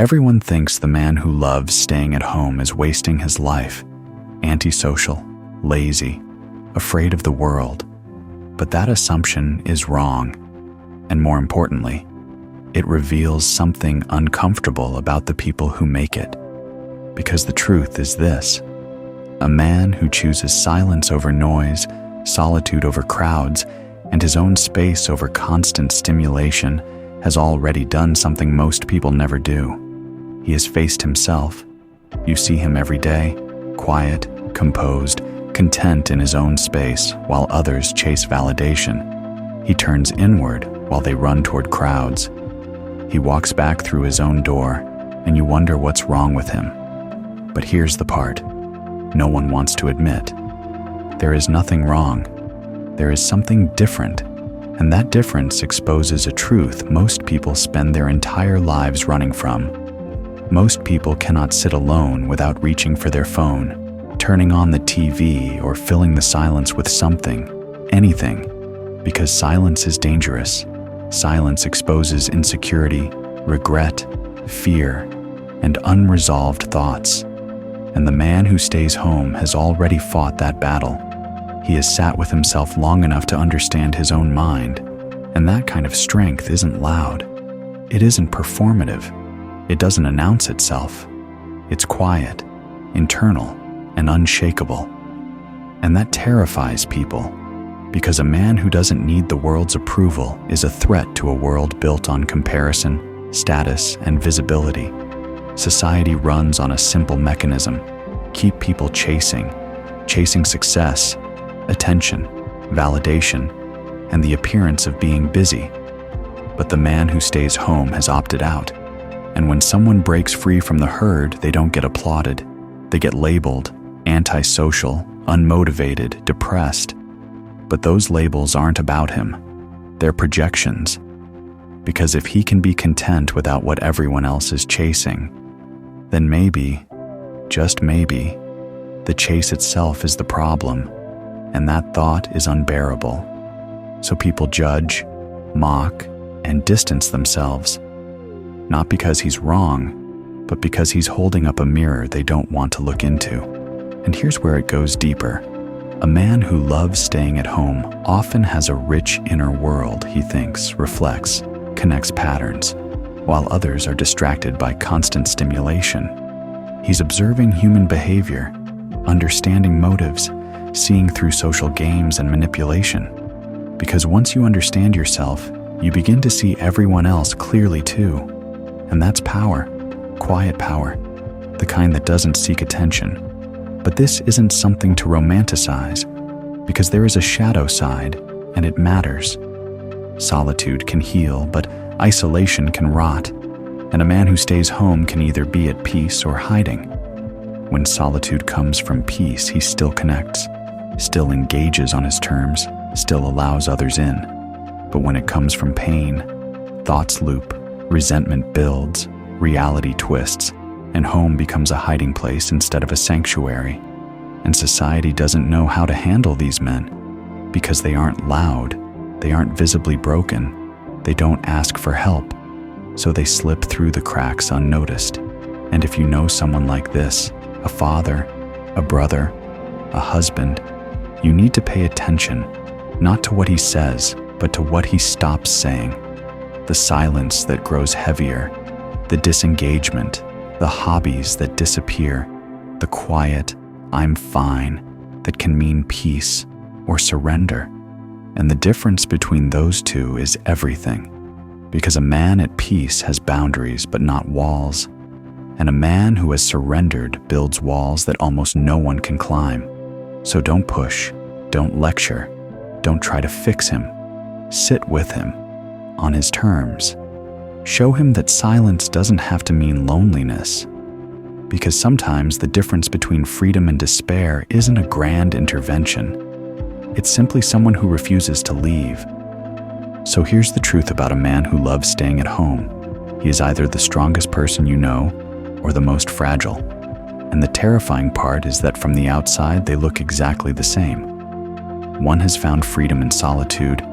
Everyone thinks the man who loves staying at home is wasting his life, antisocial, lazy, afraid of the world. But that assumption is wrong. And more importantly, it reveals something uncomfortable about the people who make it. Because the truth is this: a man who chooses silence over noise, solitude over crowds, and his own space over constant stimulation has already done something most people never do. He has faced himself. You see him every day, quiet, composed, content in his own space while others chase validation. He turns inward while they run toward crowds. He walks back through his own door, and you wonder what's wrong with him. But here's the part no one wants to admit. There is nothing wrong. There is something different, and that difference exposes a truth most people spend their entire lives running from. Most people cannot sit alone without reaching for their phone, turning on the TV, or filling the silence with something, anything, because silence is dangerous. Silence exposes insecurity, regret, fear, and unresolved thoughts. And the man who stays home has already fought that battle. He has sat with himself long enough to understand his own mind, and that kind of strength isn't loud. It isn't performative. It doesn't announce itself. It's quiet, internal, and unshakable. And that terrifies people, because a man who doesn't need the world's approval is a threat to a world built on comparison, status, and visibility. Society runs on a simple mechanism: keep people chasing success, attention, validation, and the appearance of being busy. But the man who stays home has opted out. And when someone breaks free from the herd, they don't get applauded. They get labeled antisocial, unmotivated, depressed. But those labels aren't about him. They're projections. Because if he can be content without what everyone else is chasing, then maybe, just maybe, the chase itself is the problem, and that thought is unbearable. So people judge, mock, and distance themselves. Not because he's wrong, but because he's holding up a mirror they don't want to look into. And here's where it goes deeper. A man who loves staying at home often has a rich inner world he thinks, reflects, connects patterns, while others are distracted by constant stimulation. He's observing human behavior, understanding motives, seeing through social games and manipulation. Because once you understand yourself, you begin to see everyone else clearly too. And that's power, quiet power, the kind that doesn't seek attention. But this isn't something to romanticize, because there is a shadow side, and it matters. Solitude can heal, but isolation can rot, and a man who stays home can either be at peace or hiding. When solitude comes from peace, he still connects, still engages on his terms, still allows others in. But when it comes from pain, thoughts loop, resentment builds, reality twists, and home becomes a hiding place instead of a sanctuary. And society doesn't know how to handle these men, because they aren't loud, they aren't visibly broken, they don't ask for help, so they slip through the cracks unnoticed. And if you know someone like this, a father, a brother, a husband, you need to pay attention, not to what he says, but to what he stops saying. The silence that grows heavier, the disengagement, the hobbies that disappear, the quiet, I'm fine, that can mean peace or surrender. And the difference between those two is everything. Because a man at peace has boundaries but not walls, and a man who has surrendered builds walls that almost no one can climb. So don't push, don't lecture, don't try to fix him. Sit with him, on his terms. Show him that silence doesn't have to mean loneliness, because sometimes the difference between freedom and despair isn't a grand intervention. It's simply someone who refuses to leave. So here's the truth about a man who loves staying at home. He is either the strongest person you know or the most fragile. And the terrifying part is that from the outside, they look exactly the same. One has found freedom in solitude,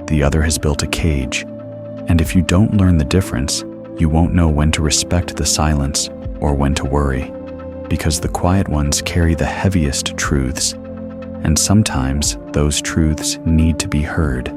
the other has built a cage. And if you don't learn the difference, You won't know when to respect the silence or when to worry, because the quiet ones carry the heaviest truths, and sometimes those truths need to be heard.